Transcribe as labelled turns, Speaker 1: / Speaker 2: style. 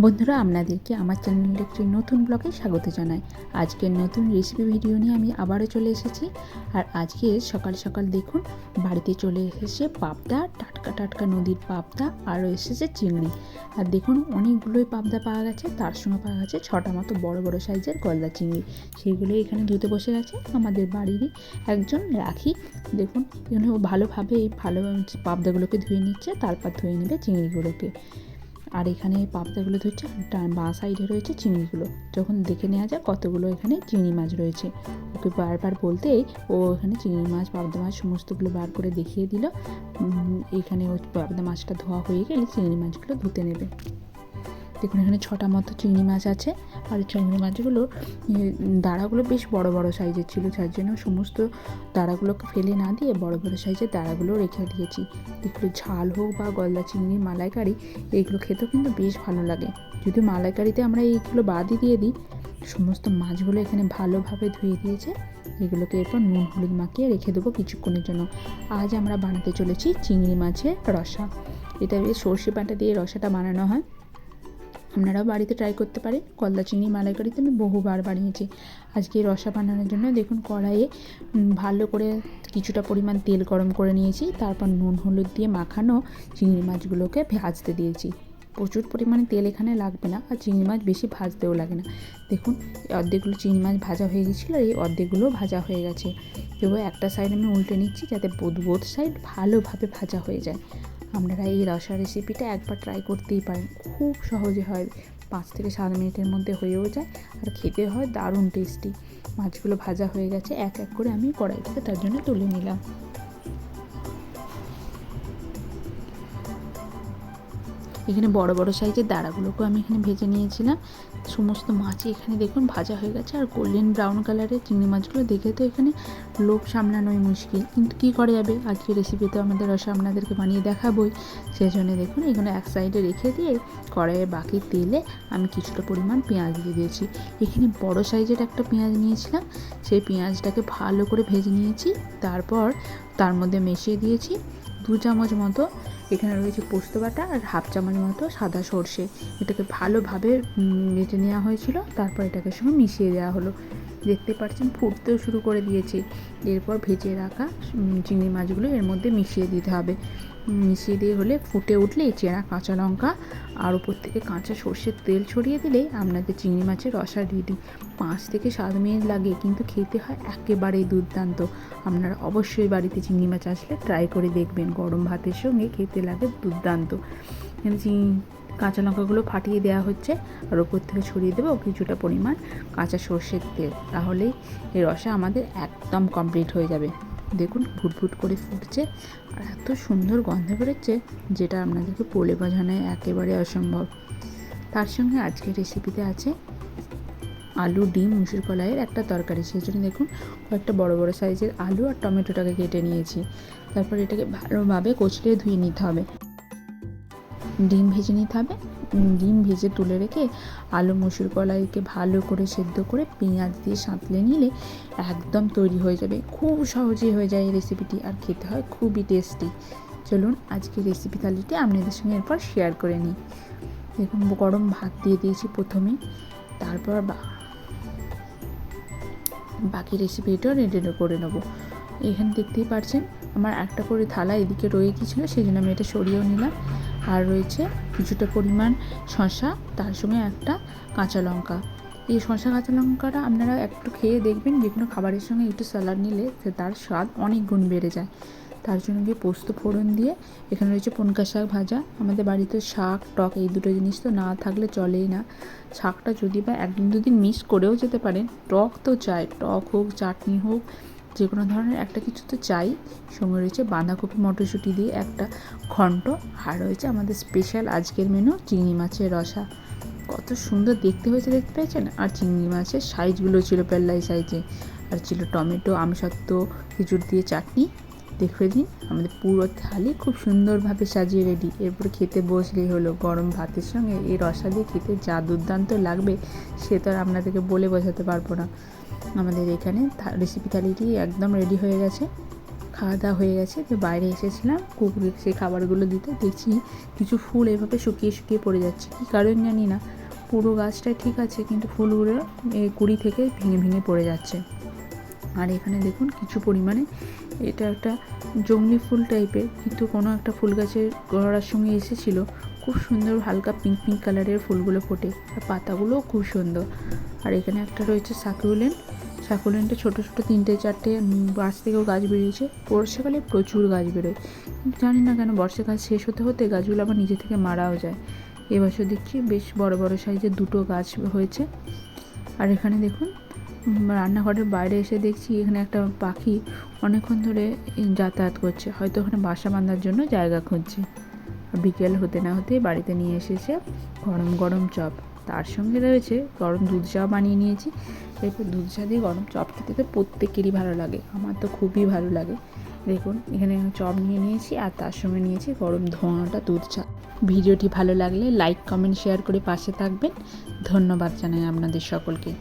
Speaker 1: বন্ধুরা, আপনাদেরকে আমার চ্যানেলের একটি নতুন ব্লগে স্বাগত জানাই। আজকের নতুন রেসিপি ভিডিও নিয়ে আমি আবারও চলে এসেছি। আর আজকে সকাল সকাল দেখুন বাড়িতে চলে এসেছে পাবদা, টাটকা টাটকা নদীর পাবদা, আরও এসেছে চিংড়ি। আর দেখুন অনেকগুলোই পাবদা পাওয়া গেছে, তার সঙ্গে পাওয়া গেছে 6টা মতো বড় বড় সাইজের গলদা চিংড়ি। সেইগুলো এখানে ধুতে বসে গেছে আমাদের বাড়িরই একজন রাখি। দেখুন এখানে ও ভালোভাবে এই পাবদাগুলোকে ধুয়ে নিচ্ছে, তারপর ধুয়ে নেবে চিংড়িগুলোকে। আর এখানে পাবদাগুলো ধরছে, বাঁ সাইডে রয়েছে চিংড়িগুলো। যখন দেখে নেওয়া যায় কতগুলো এখানে চিংড়ি মাছ রয়েছে। ওকে বারবার বলতেই ও এখানে চিংড়ি মাছ, পাবদা মাছ সমস্তগুলো বার করে দেখিয়ে দিল। এখানে ওই পাবদা মাছটা ধোয়া হয়ে গেলে চিংড়ি মাছগুলো ধুতে নেবে। দেখুন এখানে 6টা মতো চিংড়ি মাছ আছে। আর চিংড়ি মাছগুলোর দাঁড়াগুলো বেশ বড় বড় সাইজের ছিল, যার জন্য সমস্ত দাঁড়াগুলোকে ফেলে না দিয়ে বড় বড় সাইজের দাঁড়াগুলো রেখে দিয়েছি। এগুলো ঝাল হোক বা গলদা চিংড়ি, মালাইকারি, এইগুলো খেতেও কিন্তু বেশ ভালো লাগে। যদি মালাইকারিতে আমরা এইগুলো বাদই দিয়ে দিই। সমস্ত মাছগুলো এখানে ভালোভাবে ধুয়ে দিয়েছে। এগুলোকে এরপর নুন হলুদ মাখিয়ে রেখে দেবো কিছুক্ষণের জন্য। আজ আমরা বানাতে চলেছি চিংড়ি মাছের রসা। এটা বেশ সর্ষে বাটা দিয়ে রসাটা বানানো হয়। আপনারাও বাড়িতে ট্রাই করতে পারেন। গলদা চিংড়ি মালাইকারিতে আমি বহুবার বানিয়েছি। আজকে রসা বানানোর জন্য দেখুন কড়াইয়ে ভালো করে কিছুটা পরিমাণ তেল গরম করে নিয়েছি। তারপর নুন হলুদ দিয়ে মাখানো চিংড়ি মাছগুলোকে ভাজতে দিয়েছি। প্রচুর পরিমাণে তেল এখানে লাগবে না, আর চিংড়ি মাছ বেশি ভাজতেও লাগে না। দেখুন অর্ধেকগুলো চিংড়ি মাছ ভাজা হয়ে গেছিলো, আর এই অর্ধেকগুলো ভাজা হয়ে গেছে। এবার একটা সাইড আমি উল্টে নিচ্ছি যাতে বোথ সাইড ভালোভাবে ভাজা হয়ে যায়। আপনারা এই রসা রেসিপিটা একবার ট্রাই করতেই পারেন, খুব সহজে হয়। 5 থেকে 7 মিনিটের মধ্যে হয়েও যায়, আর খেতে হয় দারুণ টেস্টি। মাছগুলো ভাজা হয়ে গেছে, এক এক করে আমি কড়াই থেকে তার জন্য তুলে নিলাম। এখানে বড় বড় সাইজের দাঁড়াগুলোকেও আমি এখানে ভেজে নিয়েছিলাম। সমস্ত মাছই এখানে দেখুন ভাজা হয়ে গেছে। আর গোল্ডেন ব্রাউন কালারের চিংড়ি মাছগুলো দেখে তো এখানে লোভ সামলানোই মুশকিল, কিন্তু কী করা যাবে, আজকে রেসিপিতে আমাদের রসা আপনাদেরকে বানিয়ে দেখাবই। সেই জন্য দেখুন এখানে এক সাইডে রেখে দিয়ে কড়াইয়ের বাকি তেলে আমি কিছুটা পরিমাণ পেঁয়াজ দিয়ে দিয়েছি। এখানে বড় সাইজের একটা পেঁয়াজ নিয়েছিলাম, সেই পেঁয়াজটাকে ভালো করে ভেজে নিয়েছি। তারপর তার মধ্যে মিশিয়ে দিয়েছি 2 চামচ মতো এখানে রয়েছে পোস্ত বাটা, আর হাফ চামচ মতো সাদা সর্ষে। এটাকে ভালোভাবে বেটে নেওয়া হয়েছিল। তারপর এটাকে সঙ্গে মিশিয়ে দেওয়া হলো। দেখতে পাচ্ছেন ফুটতেও শুরু করে দিয়েছি। এরপর ভেজে রাখা চিংড়ি মাছগুলো এর মধ্যে মিশিয়ে দিতে হবে। মিশিয়ে দিয়ে হলে ফুটে উঠলে চেরা কাঁচা লঙ্কা আর উপর থেকে কাঁচা সর্ষের তেল ছড়িয়ে দিলেই আপনাদের চিংড়ি মাছের রসা রেডি। 5 থেকে 7 মিনিট লাগে, কিন্তু খেতে হয় একেবারেই দুর্দান্ত। আপনারা অবশ্যই বাড়িতে চিংড়ি মাছ আসলে ট্রাই করে দেখবেন, গরম ভাতের সঙ্গে খেতে লাগে দুর্দান্ত। এখানে কাঁচা লঙ্কাগুলো ফাটিয়ে দেওয়া হচ্ছে, আর ওপর থেকে ছড়িয়ে দেবো কিছুটা পরিমাণ কাঁচা সর্ষের তেল। তাহলেই এই রসা আমাদের একদম কমপ্লিট হয়ে যাবে। দেখুন ফুটফুট করে ফুটছে, আর এত সুন্দর গন্ধ বেরোচ্ছে যেটা আপনাদেরকে বলে বোঝানো একেবারে অসম্ভব। তার সঙ্গে আজকের রেসিপিতে আছে আলু, ডিম, মুসুর কলাইয়ের একটা তরকারি। সেই জন্য দেখুন কয়েকটা বড় বড় সাইজের আলু আর টমেটোটাকে কেটে নিয়েছি। তারপর এটাকে ভালোভাবে কচলে ধুয়ে নিতে হবে। ডিম ভেজে নিতে হবে। ডিম ভেজে তুলে রেখে আলু, মুসুর কলাইকে ভালো করে সেদ্ধ করে পেঁয়াজ দিয়ে সাঁতলে নিলে একদম তৈরি হয়ে যাবে। খুব সহজেই হয়ে যায় এই রেসিপিটি, আর খেতে হয় খুবই টেস্টি। চলুন আজকে রেসিপি থালিটি আপনাদের সঙ্গে এরপর শেয়ার করে নিই। দেখুন গরম ভাত দিয়ে দিয়েছি প্রথমে, তারপর বাকি রেসিপিটাও রেডি করে নেবো। এখানে দেখতেই পাচ্ছেন আমার একটা করে থালা এদিকে রয়ে গিয়েছিলো, সেই জন্য আমি এটা সরিয়েও নিলাম। আর রয়েছে কিছুটা পরিমাণ শসা, তার সঙ্গে একটা কাঁচা লঙ্কা। এই শসা কাঁচা লঙ্কাটা আপনারা একটু খেয়ে দেখবেন, যে কোনো খাবারের সঙ্গে একটু স্যালাড নিলে তার স্বাদ অনেক গুণ বেড়ে যায়। তার জন্য গিয়ে পোস্ত ফোড়ন দিয়ে এখানে রয়েছে পুনকা শাক ভাজা। আমাদের বাড়িতে শাক টক এই দুটো জিনিস তো না থাকলে চলেই না। শাকটা যদি বা 1-2 দিন মিস করেও যেতে পারেন, টক তো চাই, টক হোক চাটনি হোক যে কোনো ধরনের একটা কিছু তো চাই। সঙ্গে রয়েছে বাঁধাকপি মটরশুঁটি দিয়ে একটা ঘন্ট, আর রয়েছে আমাদের স্পেশাল আজকের মেনু চিংড়ি মাছের রসা। কত সুন্দর দেখতে হয়েছে, দেখতে পেয়েছেন? আর চিংড়ি মাছের সাইজগুলো ছিল পেল্লাই সাইজে। আর ছিল টমেটো, আমসত্ত্ব, খেজুর দিয়ে চাটনি। দেখে দিন আমাদের পুরো থালি খুব সুন্দরভাবে সাজিয়ে রেডি। এরপরে খেতে বসলেই হলো। গরম ভাতের সঙ্গে এই রসা দিয়ে খেতে যা দুর্দান্ত লাগবে সে তো আর আপনাদেরকে বলে বোঝাতে পারবো না। আমাদের এখানে রেসিপি থালিটি একদম রেডি হয়ে গেছে। খাওয়া দাওয়া হয়ে গেছে। তো বাইরে এসেছিলাম কুকুরকে সেই খাবারগুলো দিতে। দেখছি কিছু ফুল এভাবে শুকিয়ে শুকিয়ে পড়ে যাচ্ছে, কী কারণ জানি না। পুরো গাছটাই ঠিক আছে, কিন্তু ফুলগুলো কুড়ি থেকে ভেঙে ভেঙে পড়ে যাচ্ছে। আর এখানে দেখুন কিছু পরিমাণে এটা একটা জংলি ফুল টাইপের, কিন্তু কোনো একটা ফুল গাছের গোড়ার সঙ্গে এসেছিলো। খুব সুন্দর হালকা পিঙ্ক পিঙ্ক কালারের ফুলগুলো ফোটে, আর পাতাগুলোও খুব সুন্দর। আর এখানে একটা রয়েছে সাকুলেন্টে ছোটো ছোটো 3-4টে গাছ থেকেও গাছ বেরিয়েছে। বর্ষাকালে প্রচুর গাছ বেরোয়, কিন্তু জানি না কেন বর্ষাকাল শেষ হতে হতে গাছগুলো আবার নিজে থেকে মারাও যায়। এবছর দেখছি বেশ বড় বড় সাইজের 2টো গাছ হয়েছে। আর এখানে দেখুন রান্নাঘরের বাইরে এসে দেখছি এখানে একটা পাখি অনেকক্ষণ ধরে যাতায়াত করছে, হয়তো ওখানে বাসা বাঁধার জন্য জায়গা খুঁজছে। আর বিকেল হতে না হতেই বাড়িতে নিয়ে এসেছে গরম গরম চপ, তার সঙ্গে রয়েছে গরম দুধ চা বানিয়ে নিয়েছি। এরপর দুধ চা দিয়ে গরম চপ খেতে তো প্রত্যেকেরই ভালো লাগে, আমার তো খুবই ভালো লাগে। দেখুন এখানে চপ নিয়ে নিয়েছি আর তার সঙ্গে নিয়েছি গরম ধোঁয়াটা দুধ চা। ভিডিওটি ভালো লাগলে লাইক কমেন্ট শেয়ার করে পাশে থাকবেন। ধন্যবাদ জানাই আপনাদের সকলকে।